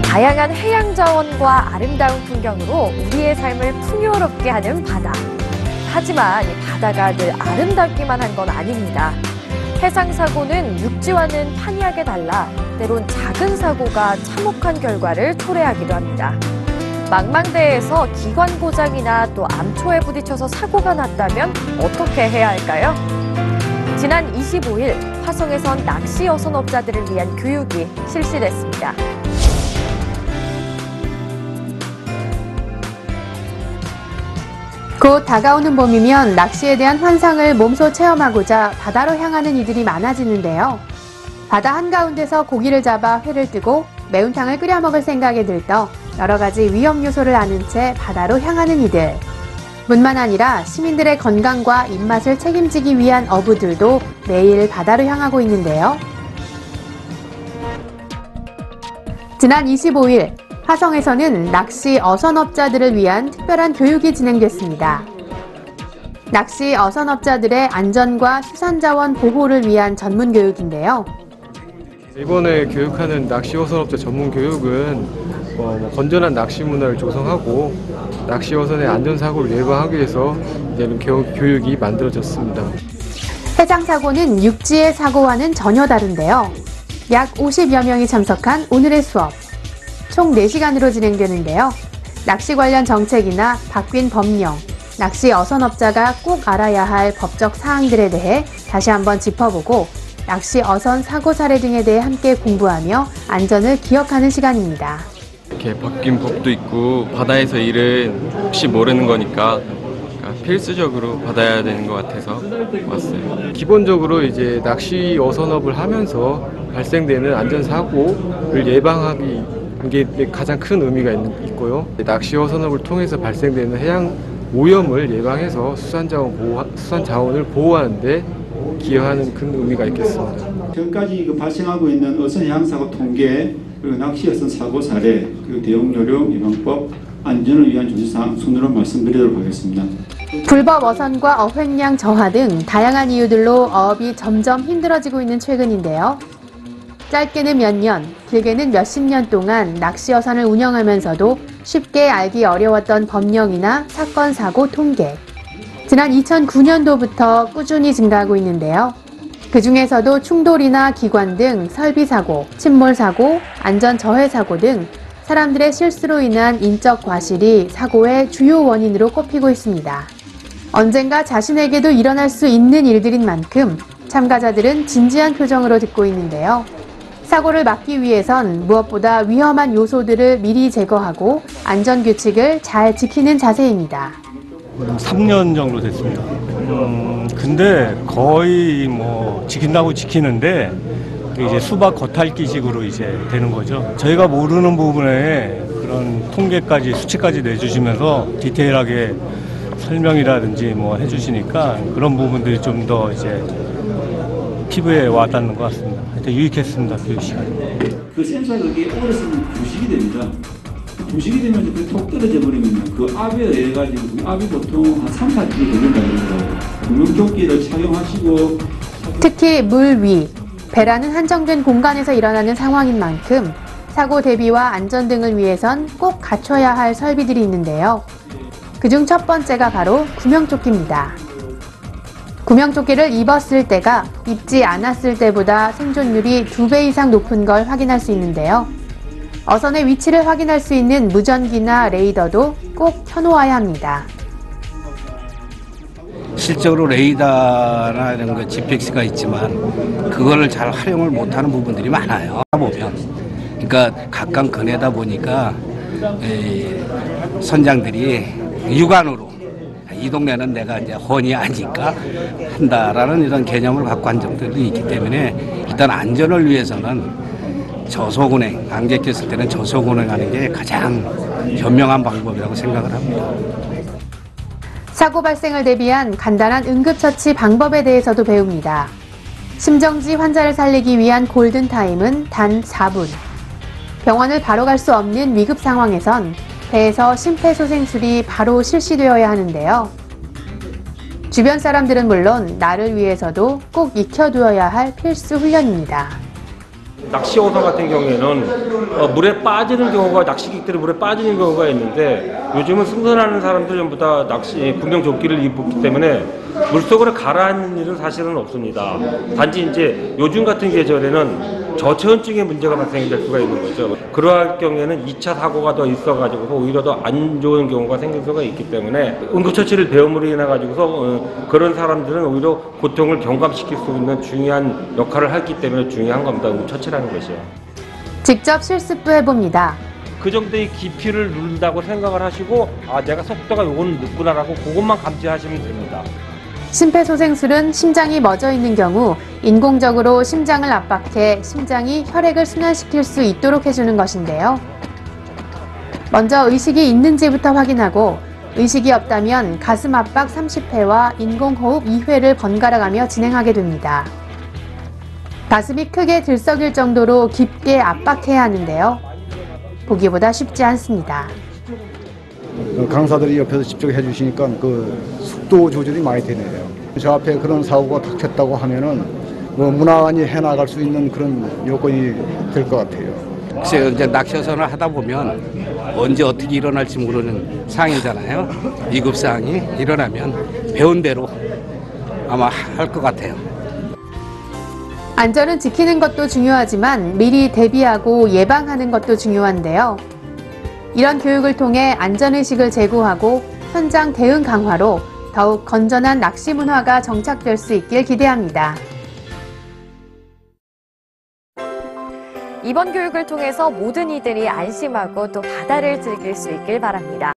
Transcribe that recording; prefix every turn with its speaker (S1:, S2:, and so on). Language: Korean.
S1: 다양한 해양 자원과 아름다운 풍경으로 우리의 삶을 풍요롭게 하는 바다. 하지만 이 바다가 늘 아름답기만 한 건 아닙니다. 해상 사고는 육지와는 판이하게 달라 때론 작은 사고가 참혹한 결과를 초래하기도 합니다. 망망대해에서 기관 고장이나 또 암초에 부딪혀서 사고가 났다면 어떻게 해야 할까요? 지난 25일 화성에선 낚시 어선업자들을 위한 교육이 실시됐습니다.
S2: 곧 다가오는 봄이면 낚시에 대한 환상을 몸소 체험하고자 바다로 향하는 이들이 많아지는데요. 바다 한가운데서 고기를 잡아 회를 뜨고 매운탕을 끓여 먹을 생각에 들떠 여러 가지 위험 요소를 아는 채 바다로 향하는 이들. 뿐만 아니라 시민들의 건강과 입맛을 책임지기 위한 어부들도 매일 바다로 향하고 있는데요. 지난 25일 화성에서는 낚시 어선업자들을 위한 특별한 교육이 진행됐습니다. 낚시 어선업자들의 안전과 수산자원 보호를 위한 전문 교육인데요.
S3: 이번에 교육하는 낚시 어선업자 전문 교육은 건전한 낚시 문화를 조성하고 낚시 어선의 안전사고를 예방하기 위해서 이제는 교육이 만들어졌습니다.
S2: 해상 사고는 육지의 사고와는 전혀 다른데요. 약 50여 명이 참석한 오늘의 수업. 총 4시간으로 진행되는데요. 낚시 관련 정책이나 바뀐 법령, 낚시 어선업자가 꼭 알아야 할 법적 사항들에 대해 다시 한번 짚어보고 낚시 어선 사고 사례 등에 대해 함께 공부하며 안전을 기억하는 시간입니다.
S4: 이렇게 바뀐 법도 있고 바다에서 일은 혹시 모르는 거니까 필수적으로 받아야 되는 것 같아서 왔어요.
S3: 기본적으로 이제 낚시 어선업을 하면서 발생되는 안전사고를 예방하기 이게 가장 큰 의미가 있고요. 낚시 어선업을 통해서 발생되는 해양 오염을 예방해서 수산 자원을 보호하는 데 기여하는 큰 의미가 있겠습니다.
S5: 현재까지 발생하고 있는 어선 해양 사고 통계, 그리고 낚시 어선 사고 사례, 그리고 대형 요령 예방법, 안전을 위한 조치사항 순으로 말씀드리도록 하겠습니다.
S2: 불법 어선과 어획량 저하 등 다양한 이유들로 어업이 점점 힘들어지고 있는 최근인데요. 짧게는 몇 년, 길게는 몇십 년 동안 낚시 어선을 운영하면서도 쉽게 알기 어려웠던 법령이나 사건 사고 통계. 지난 2009년도부터 꾸준히 증가하고 있는데요. 그 중에서도 충돌이나 기관 등 설비 사고, 침몰 사고, 안전 저해 사고 등 사람들의 실수로 인한 인적 과실이 사고의 주요 원인으로 꼽히고 있습니다. 언젠가 자신에게도 일어날 수 있는 일들인 만큼 참가자들은 진지한 표정으로 듣고 있는데요. 사고를 막기 위해선 무엇보다 위험한 요소들을 미리 제거하고 안전규칙을 잘 지키는 자세입니다.
S6: 3년 정도 됐습니다. 근데 거의 지킨다고 지키는데 이제 수박 겉핥기식으로 이제 되는 거죠. 저희가 모르는 부분에 그런 통계까지 수치까지 내주시면서 디테일하게 설명이라든지 해주시니까 그런 부분들이 좀 더 이제 피부에 와닿는 것 같습니다. 하여튼 유익했습니다, 교육 시간.
S5: 그 센서가 그게 오래 쓰면 부식이 됩니다. 부식이 되면 그 톡 떨어져 버리면 그 압에 의해 가지고 그 압이 보통 한 3, 4kg 걸린다 그러더라고요. 구명조끼를 착용하시고
S2: 특히 물 위, 배라는 한정된 공간에서 일어나는 상황인 만큼 사고 대비와 안전 등을 위해선 꼭 갖춰야 할 설비들이 있는데요. 그중 첫 번째가 바로 구명조끼입니다. 구명조끼를 입었을 때가 입지 않았을 때보다 생존율이 2배 이상 높은 걸 확인할 수 있는데요. 어선의 위치를 확인할 수 있는 무전기나 레이더도 꼭 켜놓아야 합니다.
S7: 실적으로 레이더나 이런 거 GPX가 있지만 그거를 잘 활용을 못하는 부분들이 많아요. 보면 그러니까 각각 거내다 보니까 선장들이 육안으로 이 동네는 내가 이제 혼이 아니까 한다라는 이런 개념을 갖고 한 점들도 있기 때문에 일단 안전을 위해서는 저속운행, 안개꼈을 때는 저속운행하는 게 가장 현명한 방법이라고 생각을 합니다.
S2: 사고 발생을 대비한 간단한 응급처치 방법에 대해서도 배웁니다. 심정지 환자를 살리기 위한 골든타임은 단 4분. 병원을 바로 갈 수 없는 위급 상황에선 배에서 심폐소생술이 바로 실시되어야 하는데요. 주변 사람들은 물론 나를 위해서도 꼭 익혀두어야 할 필수 훈련입니다.
S8: 낚시 어선 같은 경우에는 물에 빠지는 경우가 낚시객들이 물에 빠지는 경우가 있는데 요즘은 승선하는 사람들 전부 다 낚시 구명조끼를 입었기 때문에 물속으로 가라앉는 일은 사실은 없습니다. 단지 이제 요즘 같은 계절에는 저체온증의 문제가 발생될 수가 있는 거죠. 그러할 경우에는 2차 사고가 더 있어가지고 오히려 더 안 좋은 경우가 생길 수가 있기 때문에 응급처치를 배움으로 인해 가지고서 그런 사람들은 오히려 고통을 경감시킬 수 있는 중요한 역할을 했기 때문에 중요한 겁니다. 응급처치라는 것이요.
S2: 직접 실습도 해봅니다.
S8: 그 정도의 깊이를 누른다고 생각을 하시고 내가 속도가 요건 늦구나라고 그것만 감지하시면 됩니다.
S2: 심폐소생술은 심장이 멎어 있는 경우 인공적으로 심장을 압박해 심장이 혈액을 순환시킬 수 있도록 해주는 것인데요. 먼저 의식이 있는지부터 확인하고 의식이 없다면 가슴 압박 30회와 인공호흡 2회를 번갈아가며 진행하게 됩니다. 가슴이 크게 들썩일 정도로 깊게 압박해야 하는데요. 보기보다 쉽지 않습니다.
S9: 강사들이 옆에서 직접 해주시니까 그 속도 조절이 많이 되네요. 저 앞에 그런 사고가 닥쳤다고 하면은 뭐 무난히 해나갈 수 있는 그런 여건이 될 것 같아요.
S7: 글쎄요, 이제 낚시어선을 하다 보면 언제 어떻게 일어날지 모르는 상황이잖아요. 위급 상황이 일어나면 배운 대로 아마 할 것 같아요.
S2: 안전은 지키는 것도 중요하지만 미리 대비하고 예방하는 것도 중요한데요. 이런 교육을 통해 안전의식을 제고하고 현장 대응 강화로 더욱 건전한 낚시 문화가 정착될 수 있길 기대합니다.
S1: 이번 교육을 통해서 모든 이들이 안심하고 또 바다를 즐길 수 있길 바랍니다.